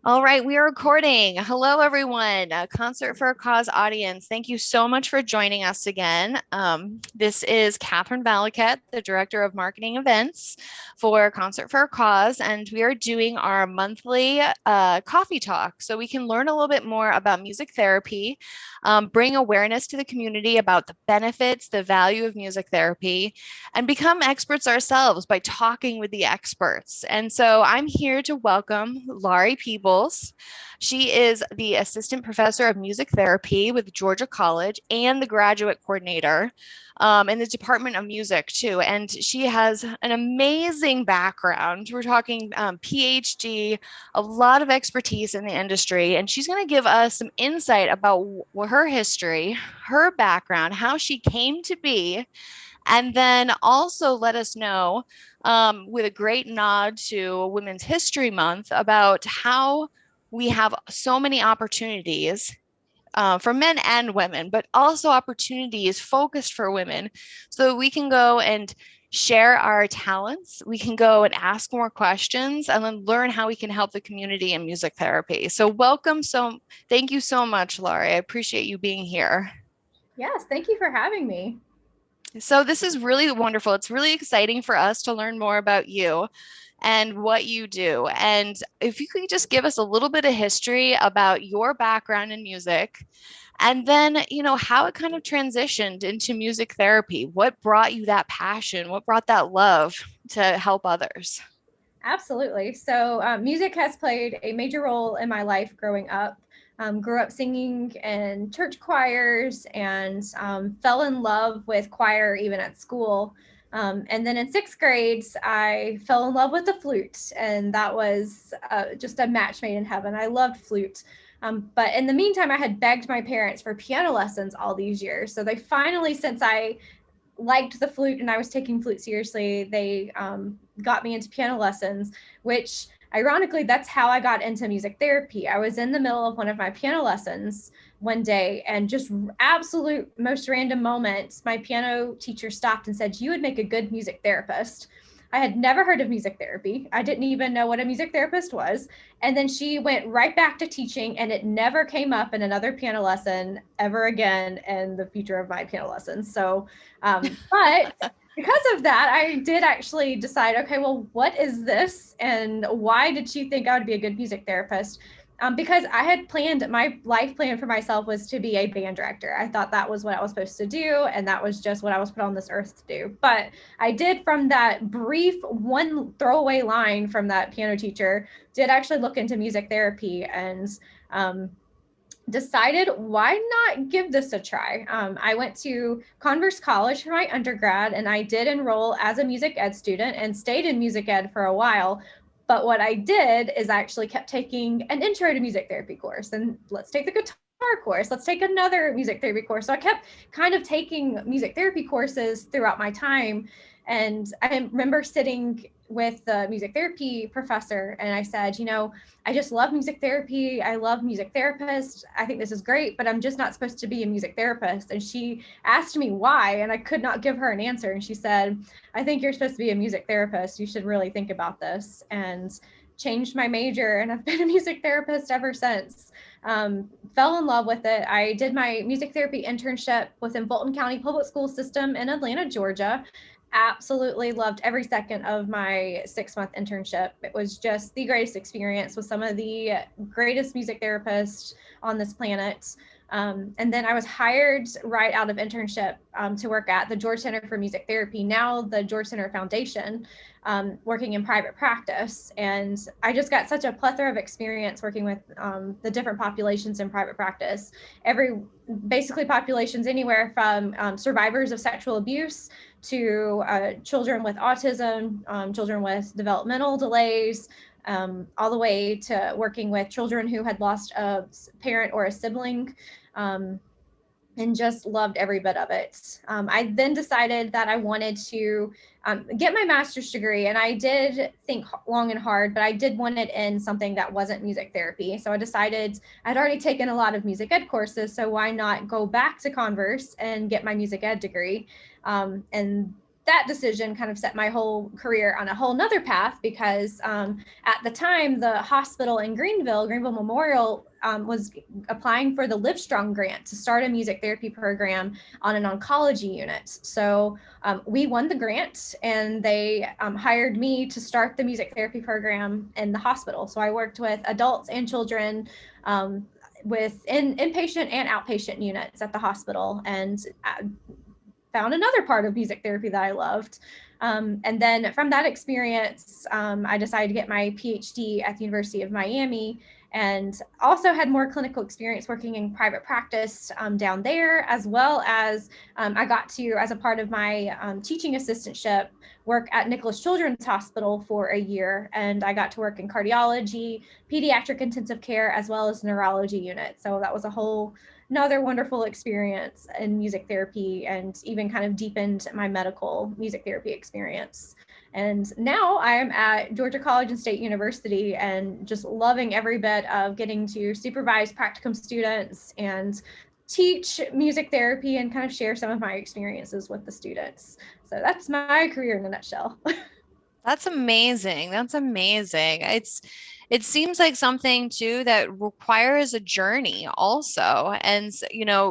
All right, we are recording. Hello, everyone. A Concert for a Cause audience. Thank you so much for joining us again. This is Catherine Valaket, the Director of Marketing Events for Concert for a Cause, and we are doing our monthly coffee talk so we can learn a little bit more about music therapy, bring awareness to the community about the benefits, the value of music therapy, and become experts ourselves by talking with the experts. And so I'm here to welcome Laurie Peebles. She is the assistant professor of music therapy with Georgia College and the graduate coordinator in the Department of Music, too. And she has an amazing background. We're talking PhD, a lot of expertise in the industry. And she's going to give us some insight about her history, her background, how she came to be, and then also let us know, with a great nod to Women's History Month, about how we have so many opportunities for men and women, but also opportunities focused for women so that we can go and share our talents. We can go and ask more questions and then learn how we can help the community in music therapy. So, welcome. Thank you so much, Laurie. I appreciate you being here. Yes, thank you for having me. So this is really wonderful. It's really exciting for us to learn more about you and what you do. And if you could just give us a little bit of history about your background in music, and then, how it kind of transitioned into music therapy. What brought you that passion? What brought that love to help others? Absolutely. So, music has played a major role in my life growing up. Grew up singing in church choirs and fell in love with choir even at school. And then in sixth grades, I fell in love with the flute, and that was just a match made in heaven. I loved flute. But in the meantime, I had begged my parents for piano lessons all these years. So they finally, since I liked the flute and I was taking flute seriously, they got me into piano lessons, which ironically, that's how I got into music therapy. I was in the middle of one of my piano lessons one day and just absolute most random moments, my piano teacher stopped and said, "You would make a good music therapist." I had never heard of music therapy. I didn't even know what a music therapist was. And then she went right back to teaching, and it never came up in another piano lesson ever again in the future of my piano lessons. But because of that, I did actually decide, okay, well, what is this? And why did she think I would be a good music therapist? Because I had planned, my life plan for myself was to be a band director. I thought that was what I was supposed to do, and that was just what I was put on this earth to do. But I did, from that brief one throwaway line from that piano teacher, did actually look into music therapy and um, decided why not give this a try. I went to Converse College for my undergrad, and I did enroll as a music ed student and stayed in music ed for a while. But what I did is I actually kept taking an intro to music therapy course, and let's take the guitar course, let's take another music therapy course. So I kept kind of taking music therapy courses throughout my time. And I remember sitting with the music therapy professor, and I said, I just love music therapy. I love music therapists. I think this is great, but I'm just not supposed to be a music therapist. And she asked me why, and I could not give her an answer. And she said, I think you're supposed to be a music therapist. You should really think about this. And changed my major, and I've been a music therapist ever since. Fell in love with it. I did my music therapy internship within Fulton County Public School System in Atlanta, Georgia. Absolutely loved every second of my 6 month internship. It was just the greatest experience with some of the greatest music therapists on this planet. And then I was hired right out of internship to work at the George Center for Music Therapy, now the George Center Foundation, working in private practice. And I just got such a plethora of experience working with the different populations in private practice. Basically populations anywhere from survivors of sexual abuse to children with autism, children with developmental delays, all the way to working with children who had lost a parent or a sibling. Um, and just loved every bit of it. I then decided that I wanted to get my master's degree, and I did think long and hard, but I did want it in something that wasn't music therapy. So I decided I'd already taken a lot of music ed courses, so why not go back to Converse and get my music ed degree? And that decision kind of set my whole career on a whole nother path, because at the time, the hospital in Greenville Memorial, was applying for the Livestrong grant to start a music therapy program on an oncology unit. So we won the grant, and they hired me to start the music therapy program in the hospital. So I worked with adults and children, with inpatient and outpatient units at the hospital, and found another part of music therapy that I loved. And then from that experience, I decided to get my PhD at the University of Miami, and also had more clinical experience working in private practice down there, as well as I got to, as a part of my teaching assistantship, work at Nicholas Children's Hospital for a year. And I got to work in cardiology, pediatric intensive care, as well as neurology unit. So that was a whole another wonderful experience in music therapy, and even kind of deepened my medical music therapy experience. And now I am at Georgia College and State University, and just loving every bit of getting to supervise practicum students and teach music therapy and kind of share some of my experiences with the students. So that's my career in a nutshell. That's amazing. That's amazing. It seems like something too that requires a journey also, and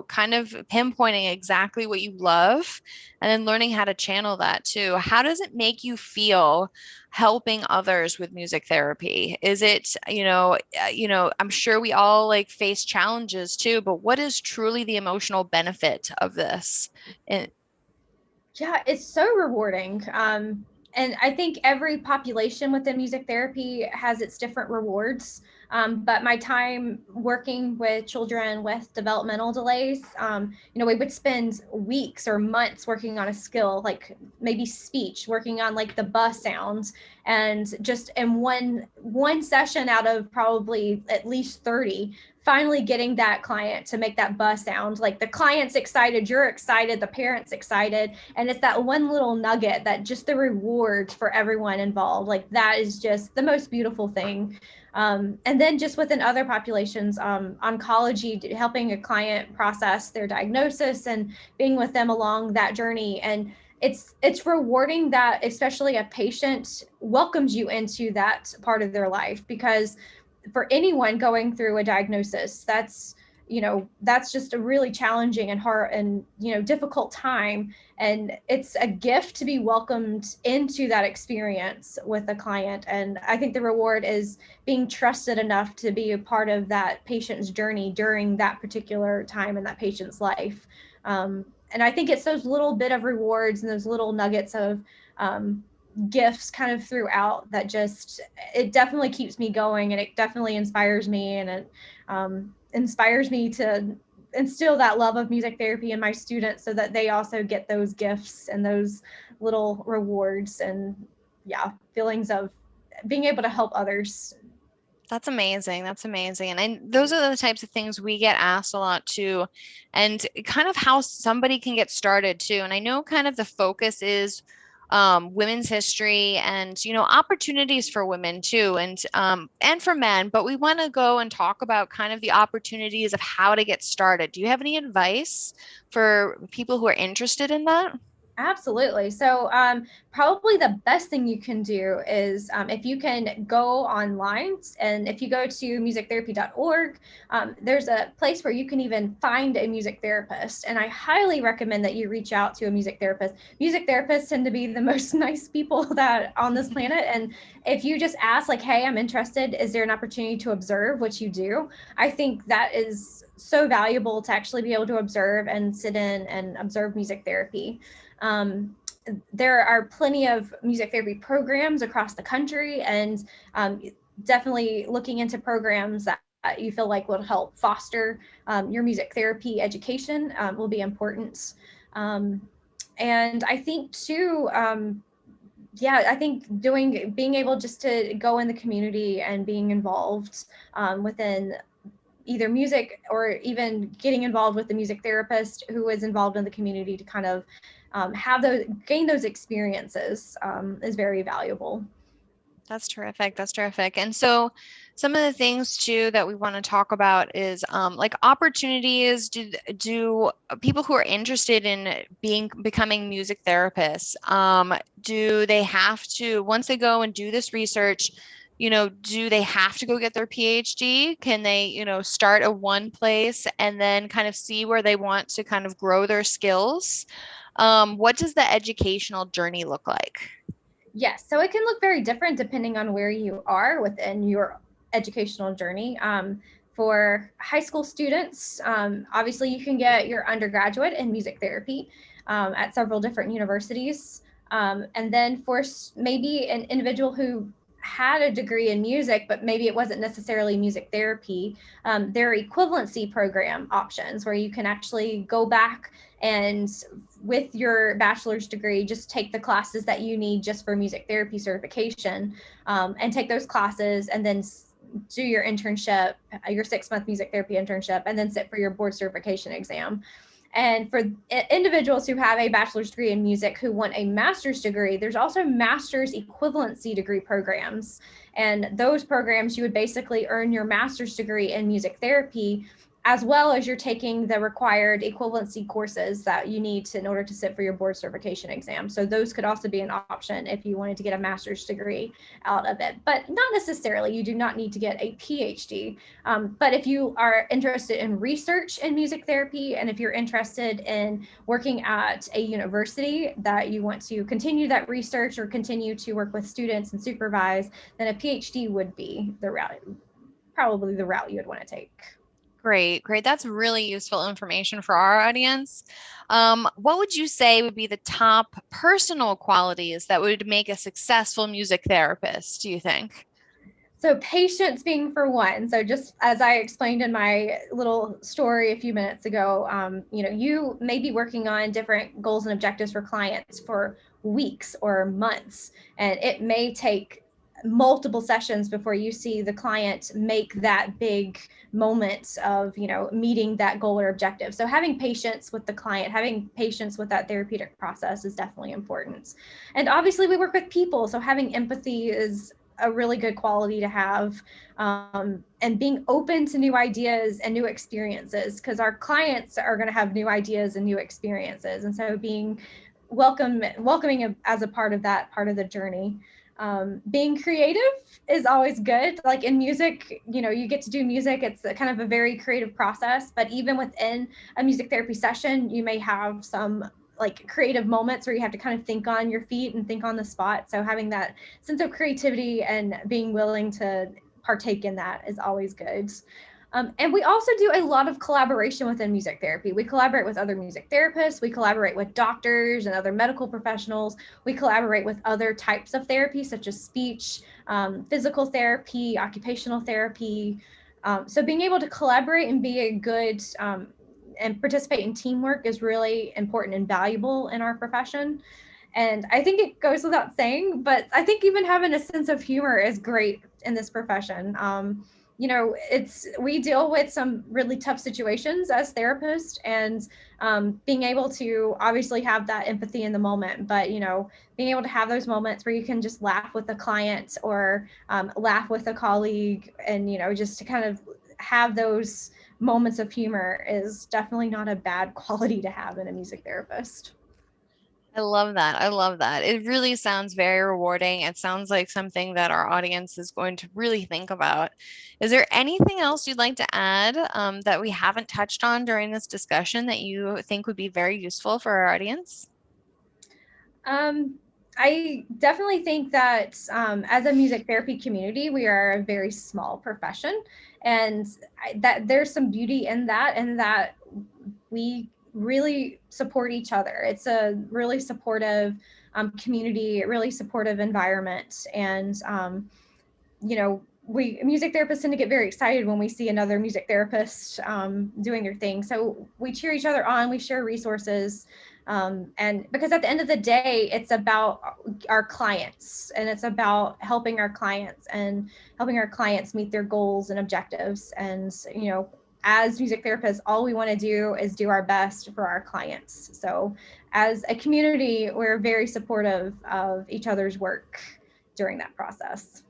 kind of pinpointing exactly what you love and then learning how to channel that too. How does it make you feel helping others with music therapy? Is it, I'm sure we all like face challenges too, but what is truly the emotional benefit of this? And Yeah, it's so rewarding. And I think every population within music therapy has its different rewards. But my time working with children with developmental delays, we would spend weeks or months working on a skill, like maybe speech, working on like the bus sounds, and just in one session out of probably at least 30, finally getting that client to make that bus sound. Like the client's excited, you're excited, the parent's excited, and it's that one little nugget that just the reward for everyone involved, like that is just the most beautiful thing. And then just within other populations, oncology, helping a client process their diagnosis and being with them along that journey. And it's rewarding that especially a patient welcomes you into that part of their life, because for anyone going through a diagnosis, that's just a really challenging and hard and difficult time, and it's a gift to be welcomed into that experience with a client. And I think the reward is being trusted enough to be a part of that patient's journey during that particular time in that patient's life. And I think it's those little bit of rewards and those little nuggets of gifts kind of throughout that just, it definitely keeps me going, and it definitely inspires me, and it inspires me to instill that love of music therapy in my students, so that they also get those gifts and those little rewards and, yeah, feelings of being able to help others. that's amazing. That's amazing. Those are the types of things we get asked a lot too, and kind of how somebody can get started too. And I know kind of the focus is women's history and opportunities for women too, and for men. But we want to go and talk about kind of the opportunities of how to get started. Do you have any advice for people who are interested in that? Absolutely. So, probably the best thing you can do is, if you can go online, and if you go to musictherapy.org, there's a place where you can even find a music therapist. And I highly recommend that you reach out to a music therapist. Music therapists tend to be the most nice people that on this planet. And if you just ask, like, hey, I'm interested, is there an opportunity to observe what you do? I think that is so valuable to actually be able to observe and sit in and observe music therapy. Um, there are plenty of music therapy programs across the country, and definitely looking into programs that you feel like will help foster your music therapy education will be important. Um, and I think too, yeah, I think being able just to go in the community and being involved within either music, or even getting involved with the music therapist who is involved in the community to kind of gain those experiences is very valuable. That's terrific. That's terrific. And so Some of the things too that we want to talk about is like opportunities. Do people who are interested in becoming music therapists, do they have to, once they go and do this research, do they have to go get their PhD? Can they, start at one place and then kind of see where they want to kind of grow their skills? What does the educational journey look like? Yes, so it can look very different depending on where you are within your educational journey. For high school students, obviously you can get your undergraduate in music therapy at several different universities. And then for maybe an individual who had a degree in music, but maybe it wasn't necessarily music therapy, there are equivalency program options where you can actually go back and with your bachelor's degree, just take the classes that you need just for music therapy certification, and take those classes and then do your internship, your 6 month music therapy internship, and then sit for your board certification exam. And for individuals who have a bachelor's degree in music who want a master's degree, there's also master's equivalency degree programs. And those programs, you would basically earn your master's degree in music therapy as well as you're taking the required equivalency courses that you need to, in order to sit for your board certification exam. So those could also be an option if you wanted to get a master's degree out of it, but not necessarily. You do not need to get a PhD. But if you are interested in research in music therapy, and if you're interested in working at a university that you want to continue that research or continue to work with students and supervise, then a PhD would be the route, probably the route you would want to take. Great, great. That's really useful information for our audience. What would you say would be the top personal qualities that would make a successful music therapist, do you think? So patience being for one. So just as I explained in my little story a few minutes ago, you may be working on different goals and objectives for clients for weeks or months, and it may take multiple sessions before you see the client make that big moment of meeting that goal or objective. So having patience with the client, having patience with that therapeutic process is definitely important. And obviously we work with people, so having empathy is a really good quality to have, and being open to new ideas and new experiences, because our clients are going to have new ideas and new experiences, and so being welcoming as a part of that part of the journey. Being creative is always good. Like in music, you get to do music, it's a kind of a very creative process, but even within a music therapy session you may have some like creative moments where you have to kind of think on your feet and think on the spot. So having that sense of creativity and being willing to partake in that is always good. And we also do a lot of collaboration within music therapy. We collaborate with other music therapists, we collaborate with doctors and other medical professionals, we collaborate with other types of therapy, such as speech, physical therapy, occupational therapy. So being able to collaborate and be a good and participate in teamwork is really important and valuable in our profession. And I think it goes without saying, but I think even having a sense of humor is great in this profession. It's we deal with some really tough situations as therapists, and being able to obviously have that empathy in the moment, but being able to have those moments where you can just laugh with a client or laugh with a colleague, and just to kind of have those moments of humor is definitely not a bad quality to have in a music therapist. I love that. I love that. It really sounds very rewarding. It sounds like something that our audience is going to really think about. Is there anything else you'd like to add that we haven't touched on during this discussion that you think would be very useful for our audience? Um, I definitely think that as a music therapy community, we are a very small profession, and that there's some beauty in that, and that we really support each other. It's a really supportive community, really supportive environment, and we music therapists tend to get very excited when we see another music therapist doing their thing. So we cheer each other on, we share resources, and because at the end of the day, it's about our clients, and it's about helping our clients meet their goals and objectives. And as music therapists, all we want to do is do our best for our clients. So as a community, we're very supportive of each other's work during that process.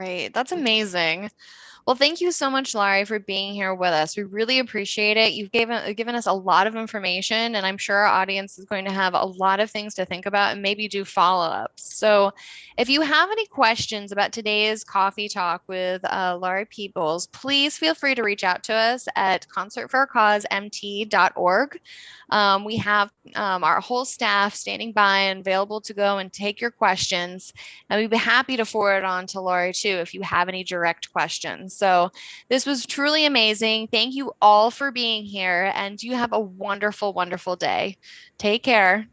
Great. That's amazing. Well, thank you so much, Laurie, for being here with us. We really appreciate it. You've given us a lot of information, and I'm sure our audience is going to have a lot of things to think about and maybe do follow-ups. So, if you have any questions about today's coffee talk with Laurie Peebles, please feel free to reach out to us at concertforacausemt.org. We have our whole staff standing by and available to go and take your questions. And we'd be happy to forward on to Laurie too if you have any direct questions. So this was truly amazing. Thank you all for being here, and you have a wonderful, wonderful day. Take care.